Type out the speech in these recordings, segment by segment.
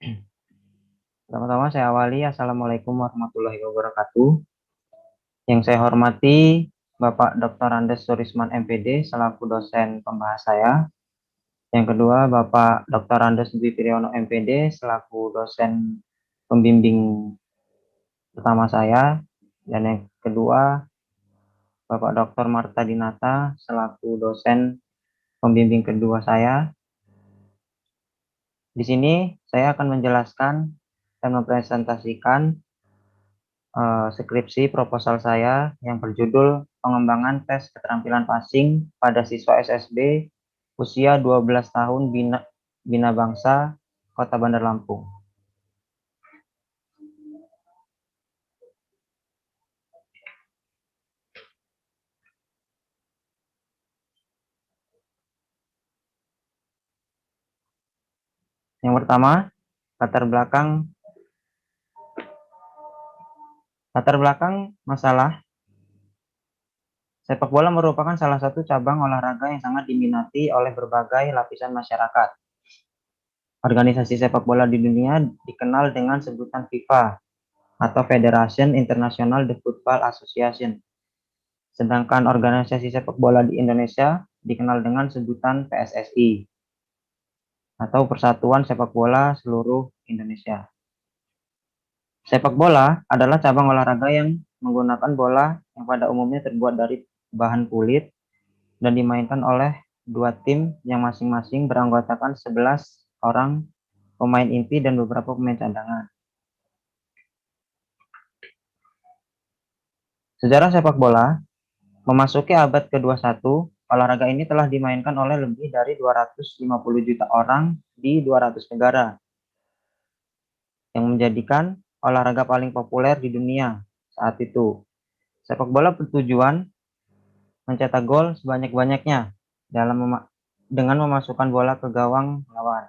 Pertama-tama saya awali, Assalamualaikum warahmatullahi wabarakatuh. Yang saya hormati Bapak Dr. Andes Surisman MPD selaku dosen pembahas saya. Yang kedua Bapak Dr. Andes Dwi Priyono MPD selaku dosen pembimbing pertama saya. Dan yang kedua Bapak Dr. Marta Dinata selaku dosen pembimbing kedua saya. Di sini saya akan menjelaskan dan mempresentasikan skripsi proposal saya yang berjudul Pengembangan Tes Keterampilan Passing pada Siswa SSB Usia 12 Tahun Bina Bangsa Kota Bandar Lampung. Yang pertama, latar belakang masalah. Sepak bola merupakan salah satu cabang olahraga yang sangat diminati oleh berbagai lapisan masyarakat. Organisasi sepak bola di dunia dikenal dengan sebutan FIFA atau Federation International de Football Association. Sedangkan organisasi sepak bola di Indonesia dikenal dengan sebutan PSSI atau Persatuan Sepak Bola Seluruh Indonesia. Sepak bola adalah cabang olahraga yang menggunakan bola yang pada umumnya terbuat dari bahan kulit dan dimainkan oleh dua tim yang masing-masing beranggotakan 11 orang pemain inti dan beberapa pemain cadangan. Sejarah sepak bola memasuki abad ke-21, olahraga ini telah dimainkan oleh lebih dari 250 juta orang di 200 negara, yang menjadikan olahraga paling populer di dunia saat itu. Sepak bola bertujuan mencetak gol sebanyak-banyaknya dengan memasukkan bola ke gawang lawan.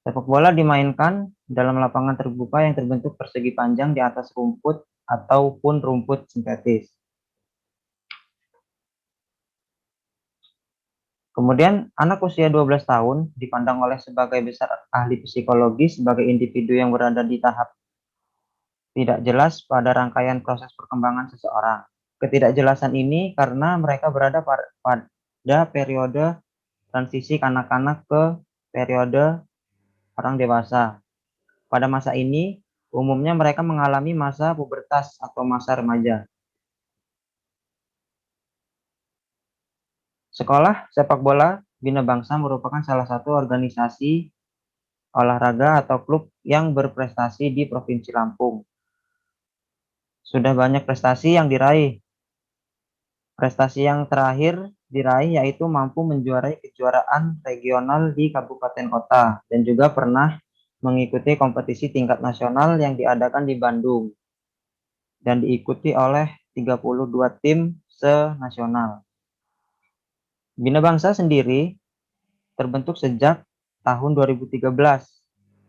Sepak bola dimainkan dalam lapangan terbuka yang terbentuk persegi panjang di atas rumput ataupun rumput sintetis. Kemudian, anak usia 12 tahun dipandang oleh sebagai besar ahli psikologi sebagai individu yang berada di tahap tidak jelas pada rangkaian proses perkembangan seseorang. Ketidakjelasan ini karena mereka berada pada periode transisi kanak-kanak ke periode orang dewasa. Pada masa ini, umumnya mereka mengalami masa pubertas atau masa remaja. Sekolah sepak bola Bina Bangsa merupakan salah satu organisasi olahraga atau klub yang berprestasi di Provinsi Lampung. Sudah banyak prestasi yang diraih. Prestasi yang terakhir diraih yaitu mampu menjuarai kejuaraan regional di kabupaten kota dan juga pernah mengikuti kompetisi tingkat nasional yang diadakan di Bandung dan diikuti oleh 32 tim se-nasional. Bina Bangsa sendiri terbentuk sejak tahun 2013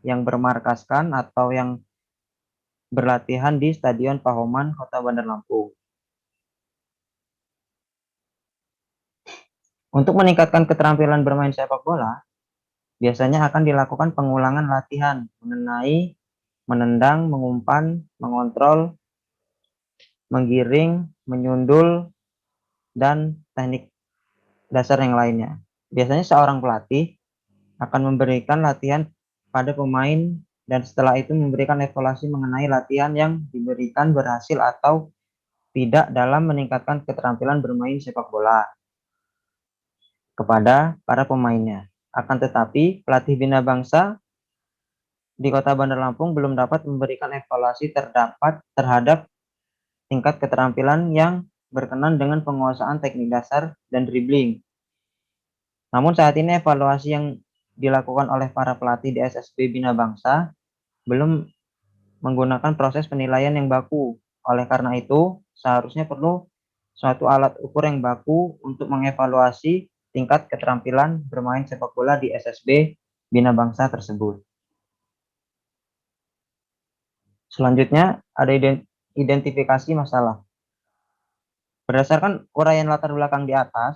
yang bermarkaskan atau yang berlatihan di Stadion Pahoman, Kota Bandar Lampung. Untuk meningkatkan keterampilan bermain sepak bola, biasanya akan dilakukan pengulangan latihan mengenai menendang, mengumpan, mengontrol, menggiring, menyundul, dan teknik dasar yang lainnya. Biasanya seorang pelatih akan memberikan latihan pada pemain dan setelah itu memberikan evaluasi mengenai latihan yang diberikan berhasil atau tidak dalam meningkatkan keterampilan bermain sepak bola kepada para pemainnya. Akan tetapi, pelatih Bina Bangsa di Kota Bandar Lampung belum dapat memberikan evaluasi terhadap tingkat keterampilan yang berkenan dengan penguasaan teknik dasar dan dribbling. Namun saat ini evaluasi yang dilakukan oleh para pelatih di SSB Bina Bangsa belum menggunakan proses penilaian yang baku. Oleh karena itu, seharusnya perlu suatu alat ukur yang baku untuk mengevaluasi tingkat keterampilan bermain sepak bola di SSB Bina Bangsa tersebut. Selanjutnya, ada identifikasi masalah. Berdasarkan uraian latar belakang di atas,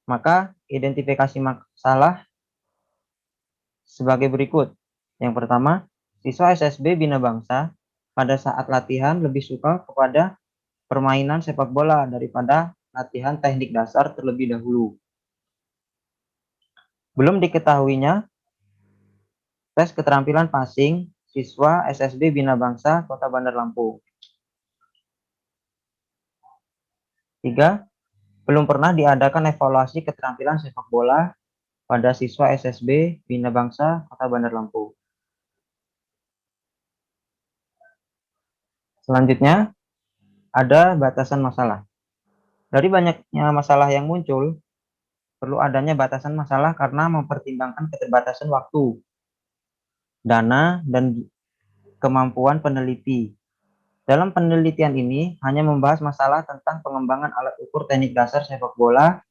maka identifikasi masalah sebagai berikut. Yang pertama, siswa SSB Bina Bangsa pada saat latihan lebih suka kepada permainan sepak bola daripada latihan teknik dasar terlebih dahulu. Belum diketahuinya tes keterampilan passing siswa SSB Bina Bangsa Kota Bandar Lampung. 3. Belum pernah diadakan evaluasi keterampilan sepak bola pada siswa SSB Bina Bangsa Kota Bandar Lampung. Selanjutnya, ada batasan masalah. Dari banyaknya masalah yang muncul, perlu adanya batasan masalah karena mempertimbangkan keterbatasan waktu, dana, dan kemampuan peneliti. Dalam penelitian ini hanya membahas masalah tentang pengembangan alat ukur teknik dasar sepak bola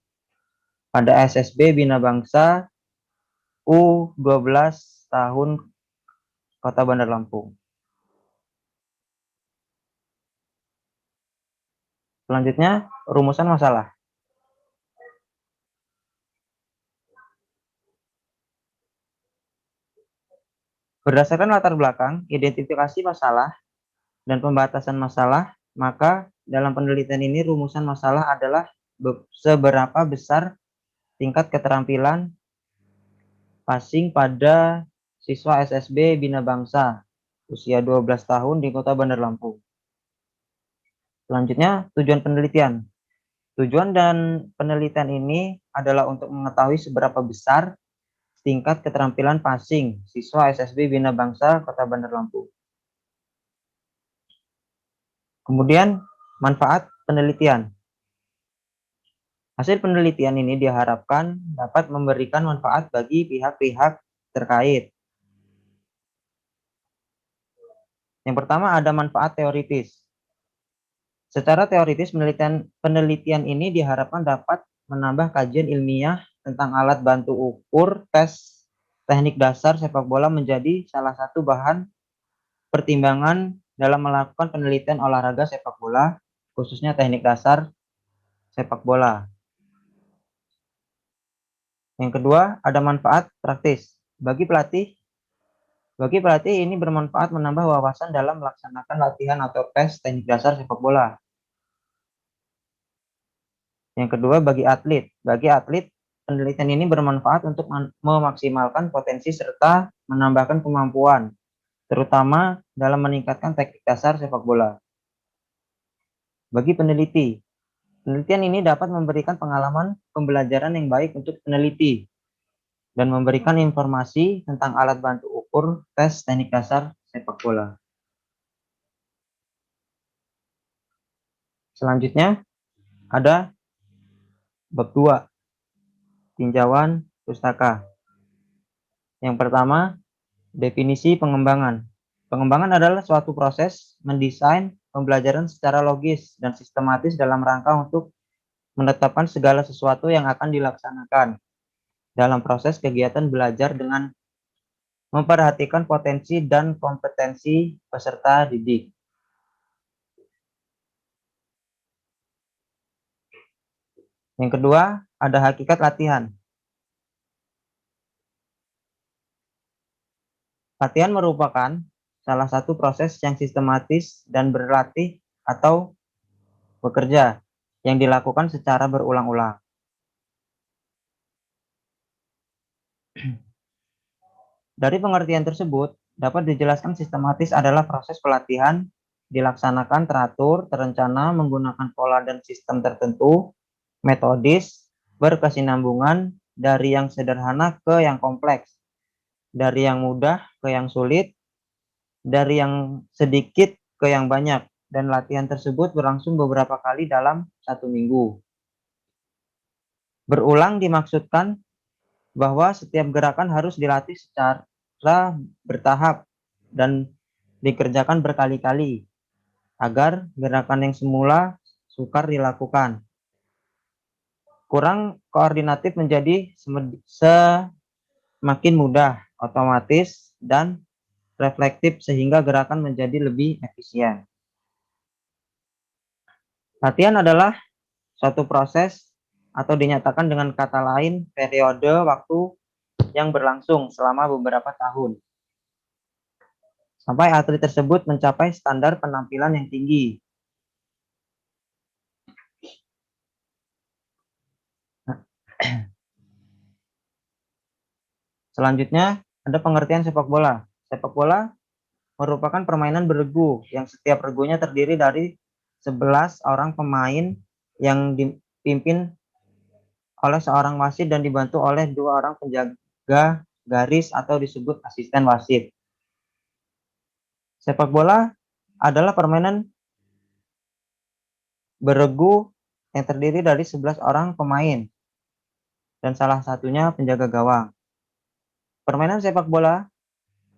pada SSB Bina Bangsa U12 tahun Kota Bandar Lampung. Selanjutnya, rumusan masalah. Berdasarkan latar belakang, identifikasi masalah, dan pembatasan masalah, maka dalam penelitian ini rumusan masalah adalah seberapa besar tingkat keterampilan passing pada siswa SSB Bina Bangsa usia 12 tahun di Kota Bandar Lampung. Selanjutnya, tujuan penelitian. Tujuan dan penelitian ini adalah untuk mengetahui seberapa besar tingkat keterampilan passing siswa SSB Bina Bangsa Kota Bandar Lampung. Kemudian, manfaat penelitian. Hasil penelitian ini diharapkan dapat memberikan manfaat bagi pihak-pihak terkait. Yang pertama, ada manfaat teoritis. Secara teoritis, penelitian ini diharapkan dapat menambah kajian ilmiah tentang alat bantu ukur tes teknik dasar sepak bola menjadi salah satu bahan pertimbangan dalam melakukan penelitian olahraga sepak bola, khususnya teknik dasar sepak bola. Yang kedua, ada manfaat praktis. Bagi pelatih ini bermanfaat menambah wawasan dalam melaksanakan latihan atau tes teknik dasar sepak bola. Yang kedua, bagi atlet. Bagi atlet, penelitian ini bermanfaat untuk memaksimalkan potensi serta menambahkan kemampuan, terutama dalam meningkatkan teknik dasar sepak bola. Bagi peneliti, penelitian ini dapat memberikan pengalaman pembelajaran yang baik untuk peneliti dan memberikan informasi tentang alat bantu ukur tes teknik dasar sepak bola. Selanjutnya, ada bab 2, tinjauan pustaka. Yang pertama, definisi pengembangan. Pengembangan adalah suatu proses mendesain pembelajaran secara logis dan sistematis dalam rangka untuk menetapkan segala sesuatu yang akan dilaksanakan dalam proses kegiatan belajar dengan memperhatikan potensi dan kompetensi peserta didik. Yang kedua, ada hakikat latihan. Latihan merupakan salah satu proses yang sistematis dan berlatih atau bekerja yang dilakukan secara berulang-ulang. Dari pengertian tersebut, dapat dijelaskan sistematis adalah proses pelatihan dilaksanakan teratur, terencana, menggunakan pola dan sistem tertentu, metodis, berkesinambungan, dari yang sederhana ke yang kompleks, dari yang mudah ke yang sulit, dari yang sedikit ke yang banyak, dan latihan tersebut berlangsung beberapa kali dalam 1 minggu. Berulang dimaksudkan bahwa setiap gerakan harus dilatih secara bertahap dan dikerjakan berkali-kali agar gerakan yang semula sukar dilakukan kurang koordinatif menjadi semakin mudah, otomatis, dan reflektif sehingga gerakan menjadi lebih efisien. Latihan adalah suatu proses atau dinyatakan dengan kata lain periode waktu yang berlangsung selama beberapa tahun, sampai atlet tersebut mencapai standar penampilan yang tinggi. Selanjutnya, ada pengertian sepak bola. Sepak bola merupakan permainan beregu yang setiap regunya terdiri dari 11 orang pemain yang dipimpin oleh seorang wasit dan dibantu oleh 2 orang penjaga garis atau disebut asisten wasit. Sepak bola adalah permainan beregu yang terdiri dari 11 orang pemain dan salah satunya penjaga gawang. Permainan sepak bola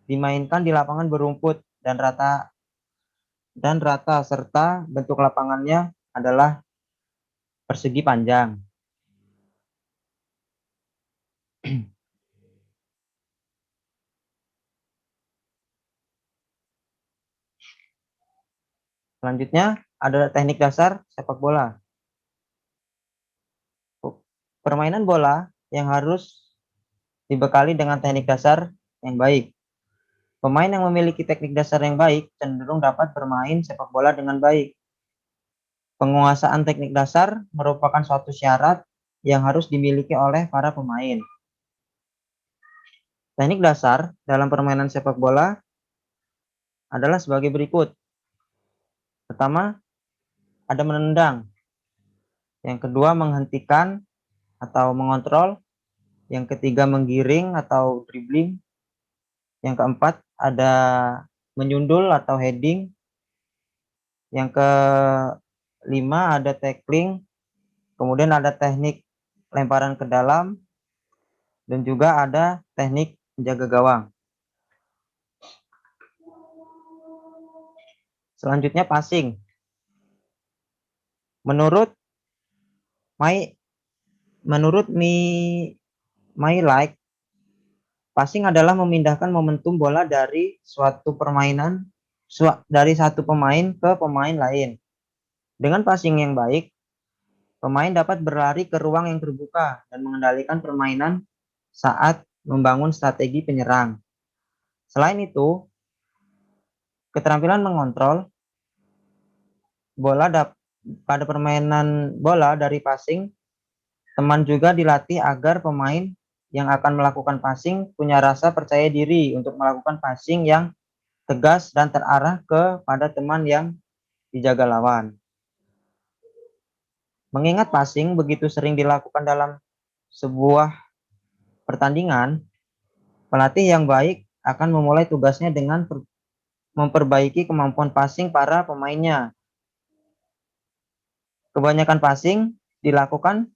dimainkan di lapangan berumput dan rata serta bentuk lapangannya adalah persegi panjang. Selanjutnya ada teknik dasar sepak bola. Permainan bola yang harus dibekali dengan teknik dasar yang baik. Pemain yang memiliki teknik dasar yang baik cenderung dapat bermain sepak bola dengan baik. Penguasaan teknik dasar merupakan suatu syarat yang harus dimiliki oleh para pemain. Teknik dasar dalam permainan sepak bola adalah sebagai berikut. Pertama, ada menendang. Yang kedua, menghentikan atau mengontrol. Yang ketiga, menggiring atau dribbling. Yang keempat, ada menyundul atau heading. Yang kelima, ada tackling. Kemudian ada teknik lemparan ke dalam. Dan juga ada teknik menjaga gawang. Selanjutnya passing. Menurut my like, passing adalah memindahkan momentum bola dari satu pemain ke pemain lain. Dengan passing yang baik, pemain dapat berlari ke ruang yang terbuka dan mengendalikan permainan saat membangun strategi penyerang. Selain itu, keterampilan mengontrol bola pada permainan bola dari passing, teman juga dilatih agar pemain yang akan melakukan passing punya rasa percaya diri untuk melakukan passing yang tegas dan terarah kepada teman yang dijaga lawan. Mengingat passing begitu sering dilakukan dalam sebuah pertandingan, pelatih yang baik akan memulai tugasnya dengan memperbaiki kemampuan passing para pemainnya. Kebanyakan passing dilakukan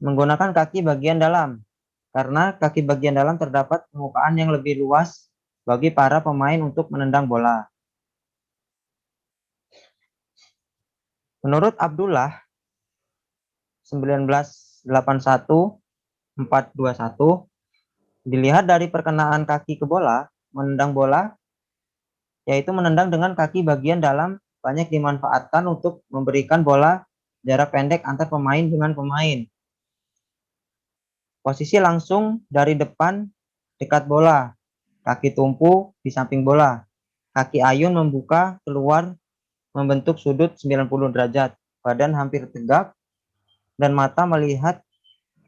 menggunakan kaki bagian dalam, karena kaki bagian dalam terdapat permukaan yang lebih luas bagi para pemain untuk menendang bola. Menurut Abdullah 1981-421, dilihat dari perkenaan kaki ke bola, menendang bola, yaitu menendang dengan kaki bagian dalam, banyak dimanfaatkan untuk memberikan bola jarak pendek antar pemain dengan pemain. Posisi langsung dari depan dekat bola, kaki tumpu di samping bola, kaki ayun membuka keluar membentuk sudut 90 derajat, badan hampir tegak, dan mata melihat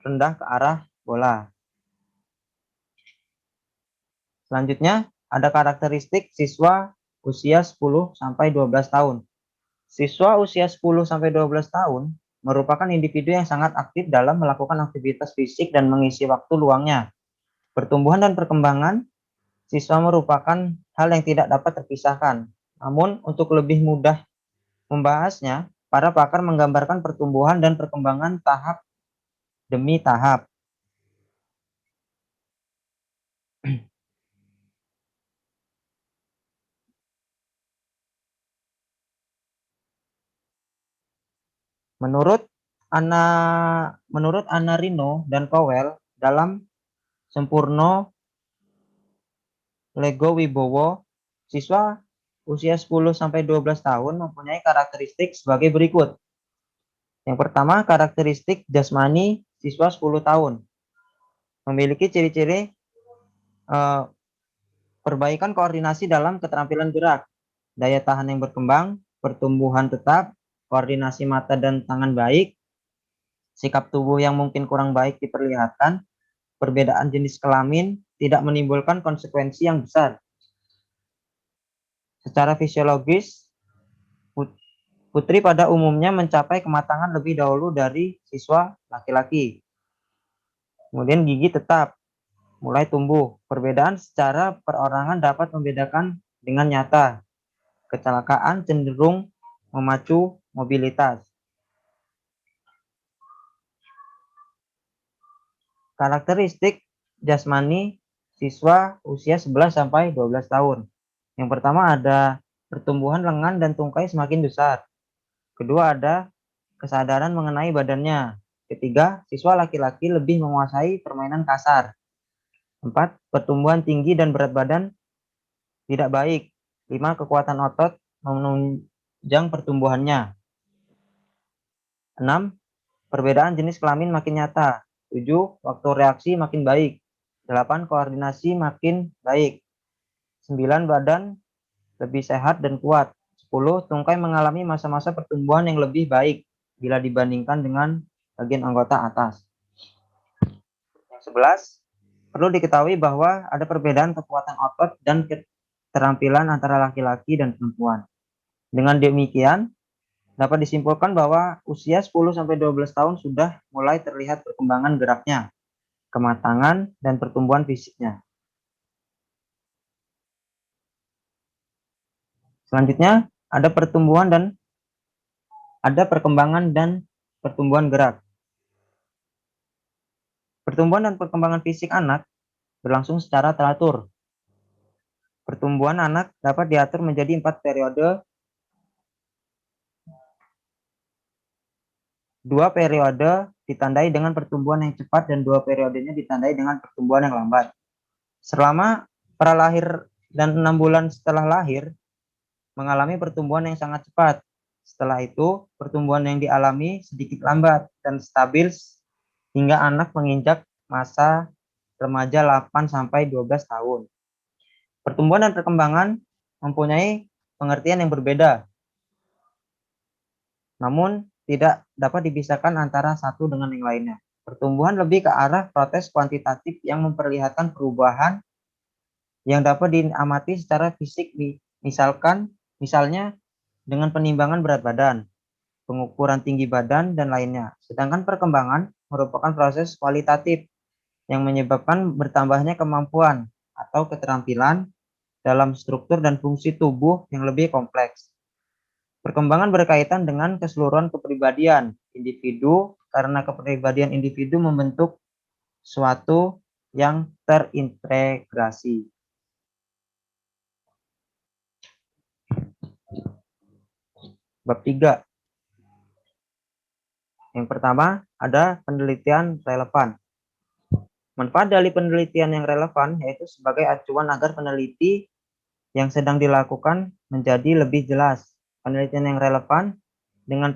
rendah ke arah bola. Selanjutnya, ada karakteristik siswa usia 10-12 tahun. Siswa usia 10-12 tahun merupakan individu yang sangat aktif dalam melakukan aktivitas fisik dan mengisi waktu luangnya. Pertumbuhan dan perkembangan siswa merupakan hal yang tidak dapat terpisahkan. Namun, untuk lebih mudah membahasnya, para pakar menggambarkan pertumbuhan dan perkembangan tahap demi tahap. Menurut Anna Rino dan Powell dalam Sempurno Lego Wibowo, siswa usia 10-12 tahun mempunyai karakteristik sebagai berikut. Yang pertama, karakteristik jasmani siswa 10 tahun. memiliki ciri-ciri perbaikan koordinasi dalam keterampilan gerak, daya tahan yang berkembang, pertumbuhan tetap, koordinasi mata dan tangan baik, sikap tubuh yang mungkin kurang baik diperlihatkan, perbedaan jenis kelamin tidak menimbulkan konsekuensi yang besar. Secara fisiologis, putri pada umumnya mencapai kematangan lebih dahulu dari siswa laki-laki. Kemudian gigi tetap mulai tumbuh. Perbedaan secara perorangan dapat membedakan dengan nyata. Kecelakaan cenderung memacu mobilitas. Karakteristik jasmani siswa usia 11 sampai 12 tahun. Yang pertama ada pertumbuhan lengan dan tungkai semakin besar. Kedua ada kesadaran mengenai badannya. Ketiga, siswa laki-laki lebih menguasai permainan kasar. 4. Pertumbuhan tinggi dan berat badan tidak baik. 5. Kekuatan otot menunjang pertumbuhannya. 6. Perbedaan jenis kelamin makin nyata. 7. Waktu reaksi makin baik. 8. Koordinasi makin baik. 9. Badan lebih sehat dan kuat. 10. Tungkai mengalami masa-masa pertumbuhan yang lebih baik bila dibandingkan dengan bagian anggota atas. Yang 11. Perlu diketahui bahwa ada perbedaan kekuatan otot dan keterampilan antara laki-laki dan perempuan. Dengan demikian, dapat disimpulkan bahwa usia 10-12 tahun sudah mulai terlihat perkembangan geraknya, kematangan, dan pertumbuhan fisiknya. Selanjutnya, ada perkembangan dan pertumbuhan gerak. Pertumbuhan dan perkembangan fisik anak berlangsung secara teratur. Pertumbuhan anak dapat diatur menjadi 4 periode. 2 periode ditandai dengan pertumbuhan yang cepat dan 2 periodenya ditandai dengan pertumbuhan yang lambat. Selama pralahir dan 6 bulan setelah lahir mengalami pertumbuhan yang sangat cepat. Setelah itu, pertumbuhan yang dialami sedikit lambat dan stabil hingga anak menginjak masa remaja 8-12 tahun. Pertumbuhan dan perkembangan mempunyai pengertian yang berbeda, namun tidak dapat dipisahkan antara satu dengan yang lainnya. Pertumbuhan lebih ke arah proses kuantitatif yang memperlihatkan perubahan yang dapat diamati secara fisik, misalnya dengan penimbangan berat badan, pengukuran tinggi badan, dan lainnya. Sedangkan perkembangan merupakan proses kualitatif yang menyebabkan bertambahnya kemampuan atau keterampilan dalam struktur dan fungsi tubuh yang lebih kompleks. Perkembangan berkaitan dengan keseluruhan kepribadian individu karena kepribadian individu membentuk suatu yang terintegrasi. Bab 3. Yang pertama, ada penelitian relevan. Manfaat dari penelitian yang relevan yaitu sebagai acuan agar peneliti yang sedang dilakukan menjadi lebih jelas. Penelitian yang relevan dengan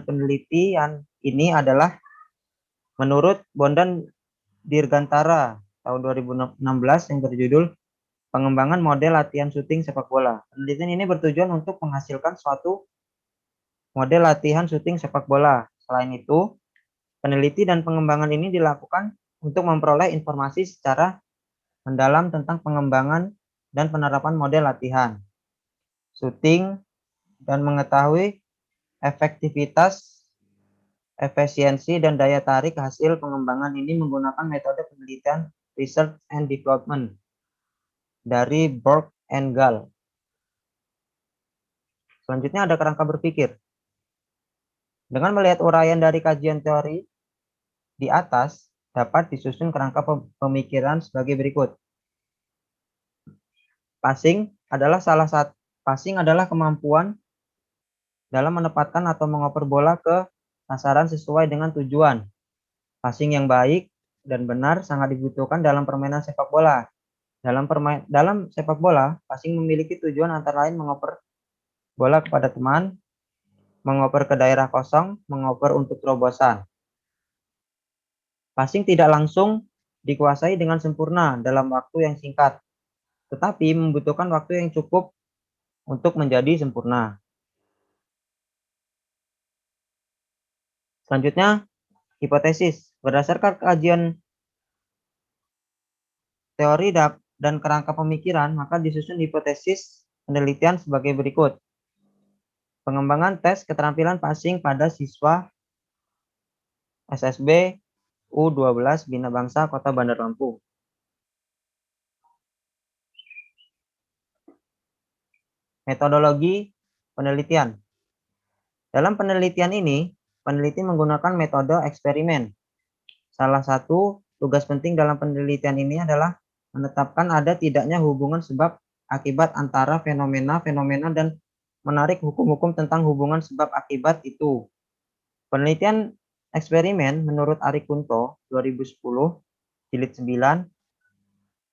penelitian ini adalah menurut Bondan Dirgantara tahun 2016 yang berjudul Pengembangan Model Latihan Syuting Sepak Bola. Penelitian ini bertujuan untuk menghasilkan suatu model latihan syuting sepak bola. Selain itu, peneliti dan pengembangan ini dilakukan untuk memperoleh informasi secara mendalam tentang pengembangan dan penerapan model latihan syuting dan mengetahui efektivitas, efisiensi, dan daya tarik hasil pengembangan ini menggunakan metode penelitian Research and Development dari Borg and Gall. Selanjutnya ada kerangka berpikir. Dengan melihat uraian dari kajian teori di atas, dapat disusun kerangka pemikiran sebagai berikut. Passing adalah kemampuan dalam menempatkan atau mengoper bola ke sasaran sesuai dengan tujuan. Passing yang baik dan benar sangat dibutuhkan dalam permainan sepak bola. Dalam sepak bola, passing memiliki tujuan antara lain mengoper bola kepada teman, mengoper ke daerah kosong, mengoper untuk terobosan. Passing tidak langsung dikuasai dengan sempurna dalam waktu yang singkat, tetapi membutuhkan waktu yang cukup untuk menjadi sempurna. Selanjutnya, hipotesis. Berdasarkan kajian teori dan kerangka pemikiran, maka disusun hipotesis penelitian sebagai berikut. Pengembangan tes keterampilan passing pada siswa SSB U12 Bina Bangsa Kota Bandar Lampung. Metodologi penelitian. Dalam penelitian ini, peneliti menggunakan metode eksperimen. Salah satu tugas penting dalam penelitian ini adalah menetapkan ada tidaknya hubungan sebab akibat antara fenomena-fenomena dan menarik hukum-hukum tentang hubungan sebab akibat itu. Penelitian eksperimen menurut Ari Kunto 2010 jilid 9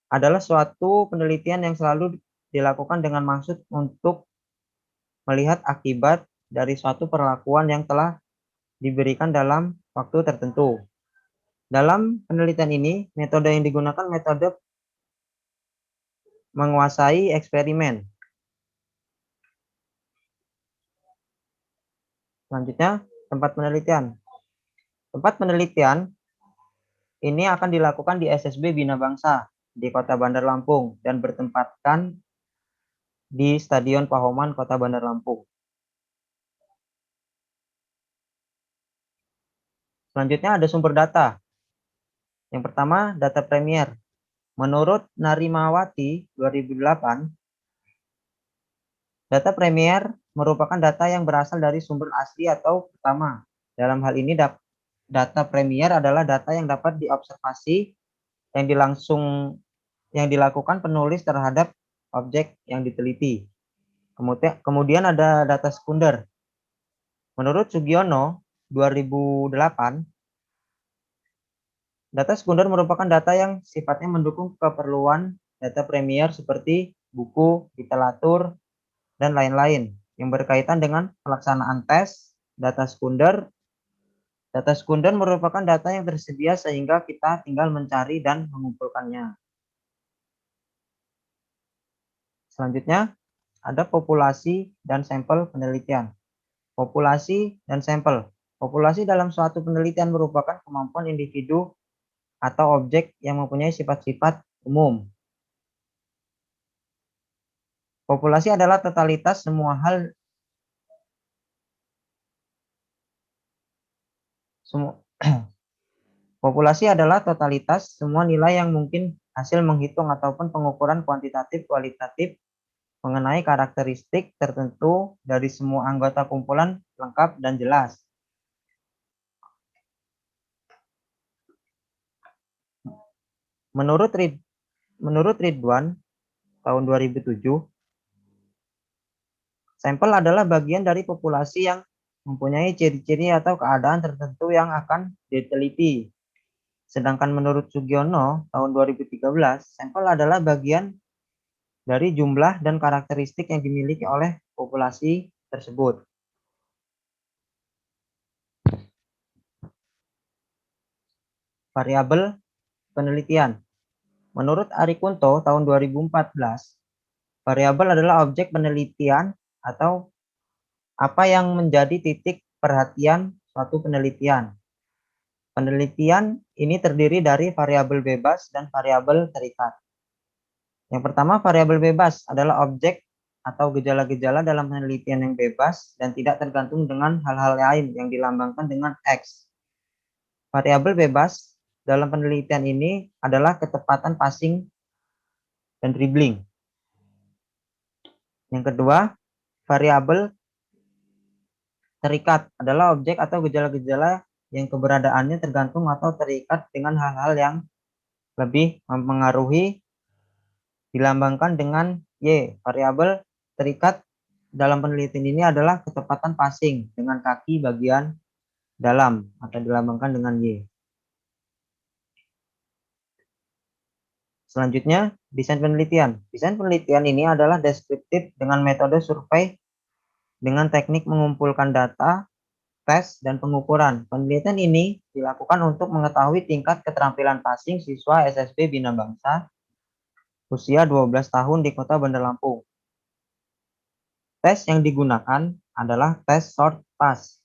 adalah suatu penelitian yang selalu dilakukan dengan maksud untuk melihat akibat dari suatu perlakuan yang telah diberikan dalam waktu tertentu. Dalam penelitian ini, metode yang digunakan metode menguasai eksperimen. Selanjutnya, tempat penelitian. Tempat penelitian ini akan dilakukan di SSB Bina Bangsa di Kota Bandar Lampung dan bertempatkan di Stadion Pahoman Kota Bandar Lampung. Selanjutnya ada sumber data. Yang pertama, data Premier. Menurut Narimawati 2008, data Premier merupakan data yang berasal dari sumber asli atau pertama. Dalam hal ini, data Premier adalah data yang dapat diobservasi yang dilakukan penulis terhadap objek yang diteliti. Kemudian ada data sekunder. Menurut Sugiono 2008, data sekunder merupakan data yang sifatnya mendukung keperluan data Premier seperti buku, literatur, dan lain-lain yang berkaitan dengan pelaksanaan tes. Data sekunder merupakan data yang tersedia sehingga kita tinggal mencari dan mengumpulkannya. Selanjutnya, ada populasi dan sampel penelitian. Populasi dan sampel. Populasi dalam suatu penelitian merupakan kemampuan individu atau objek yang mempunyai sifat-sifat umum. Populasi adalah totalitas semua hal Populasi adalah totalitas semua nilai yang mungkin hasil menghitung ataupun pengukuran kuantitatif kualitatif mengenai karakteristik tertentu dari semua anggota kumpulan lengkap dan jelas. Menurut Ridwan tahun 2007, sampel adalah bagian dari populasi yang mempunyai ciri-ciri atau keadaan tertentu yang akan diteliti. Sedangkan menurut Sugiono tahun 2013, sampel adalah bagian dari jumlah dan karakteristik yang dimiliki oleh populasi tersebut. Variabel penelitian. Menurut Ari Kunto tahun 2014, variabel adalah objek penelitian atau apa yang menjadi titik perhatian suatu penelitian. Penelitian ini terdiri dari variabel bebas dan variabel terikat. Yang pertama, variabel bebas adalah objek atau gejala-gejala dalam penelitian yang bebas dan tidak tergantung dengan hal-hal lain yang dilambangkan dengan X. Variabel bebas dalam penelitian ini adalah ketepatan passing dan dribbling. Yang kedua, variabel terikat adalah objek atau gejala-gejala yang keberadaannya tergantung atau terikat dengan hal-hal yang lebih mempengaruhi, dilambangkan dengan Y. Variabel terikat dalam penelitian ini adalah ketepatan passing dengan kaki bagian dalam atau dilambangkan dengan Y. Selanjutnya, desain penelitian. Desain penelitian ini adalah deskriptif dengan metode survei dengan teknik mengumpulkan data, tes, dan pengukuran. Penelitian ini dilakukan untuk mengetahui tingkat keterampilan passing siswa SSB Bina Bangsa usia 12 tahun di Kota Bandar Lampung. Tes yang digunakan adalah tes short pass.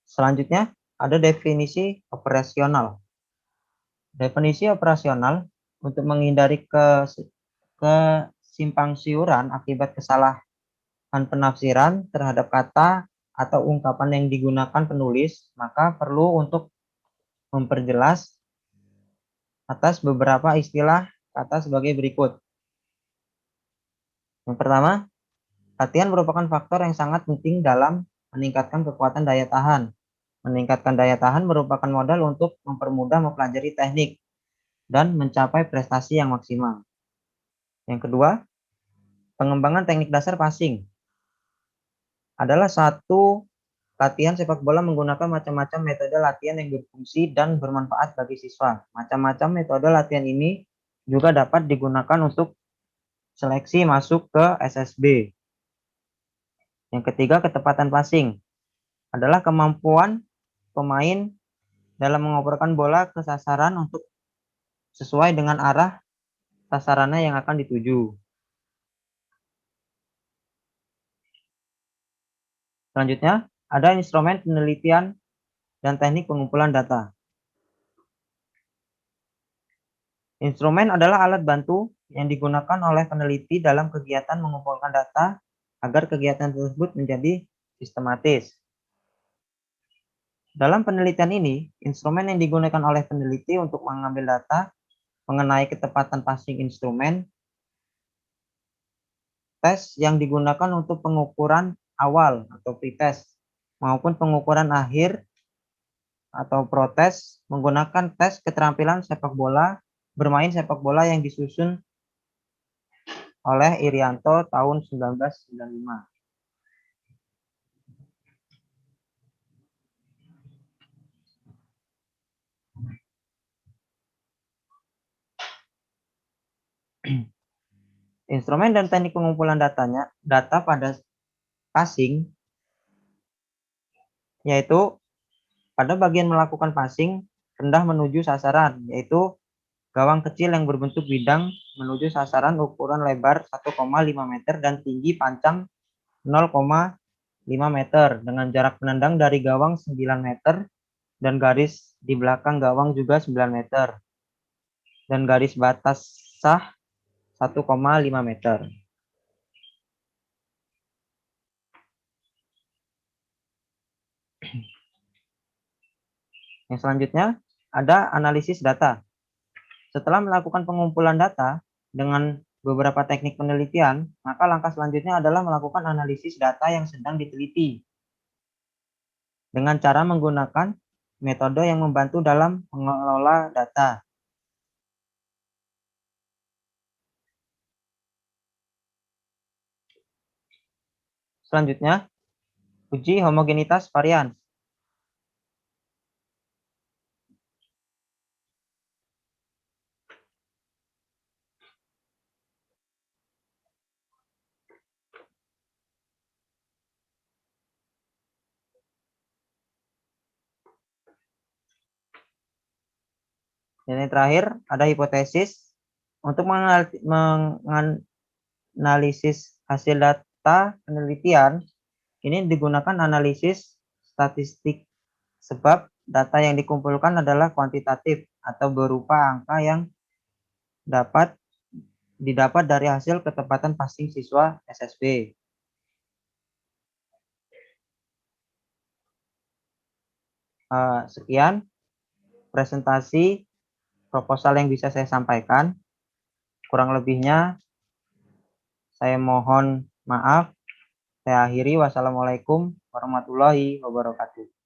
Selanjutnya, ada definisi operasional. Definisi operasional untuk menghindari kesimpang siuran akibat kesalahan penafsiran terhadap kata atau ungkapan yang digunakan penulis, maka perlu untuk memperjelas atas beberapa istilah kata sebagai berikut. Yang pertama, latihan merupakan faktor yang sangat penting dalam meningkatkan kekuatan daya tahan. Meningkatkan daya tahan merupakan modal untuk mempermudah mempelajari teknik dan mencapai prestasi yang maksimal. Yang kedua, pengembangan teknik dasar passing adalah satu latihan sepak bola menggunakan macam-macam metode latihan yang berfungsi dan bermanfaat bagi siswa. Macam-macam metode latihan ini juga dapat digunakan untuk seleksi masuk ke SSB. Yang ketiga, ketepatan passing adalah kemampuan pemain dalam mengoperasikan bola ke sasaran untuk sesuai dengan arah sasarannya yang akan dituju. Selanjutnya, ada instrumen penelitian dan teknik pengumpulan data. Instrumen adalah alat bantu yang digunakan oleh peneliti dalam kegiatan mengumpulkan data agar kegiatan tersebut menjadi sistematis. Dalam penelitian ini, instrumen yang digunakan oleh peneliti untuk mengambil data mengenai ketepatan passing instrumen, tes yang digunakan untuk pengukuran awal atau pretest, maupun pengukuran akhir atau protes menggunakan tes keterampilan sepak bola bermain sepak bola yang disusun oleh Irianto tahun 1995. Instrumen dan teknik pengumpulan data pada passing yaitu pada bagian melakukan passing rendah menuju sasaran, yaitu gawang kecil yang berbentuk bidang menuju sasaran ukuran lebar 1,5 meter dan tinggi pancang 0,5 meter dengan jarak penendang dari gawang 9 meter dan garis di belakang gawang juga 9 meter dan garis batas sah 1,5 meter. Yang selanjutnya ada analisis data. Setelah melakukan pengumpulan data dengan beberapa teknik penelitian, maka langkah selanjutnya adalah melakukan analisis data yang sedang diteliti dengan cara menggunakan metode yang membantu dalam mengelola data. Selanjutnya, uji homogenitas varian. Dan yang terakhir, ada hipotesis. Untuk menganalisis hasil data penelitian, ini digunakan analisis statistik sebab data yang dikumpulkan adalah kuantitatif atau berupa angka yang didapat dari hasil ketepatan passing siswa SSB. Sekian presentasi proposal yang bisa saya sampaikan. Kurang lebihnya saya mohon maaf. Saya akhiri. Wassalamualaikum warahmatullahi wabarakatuh.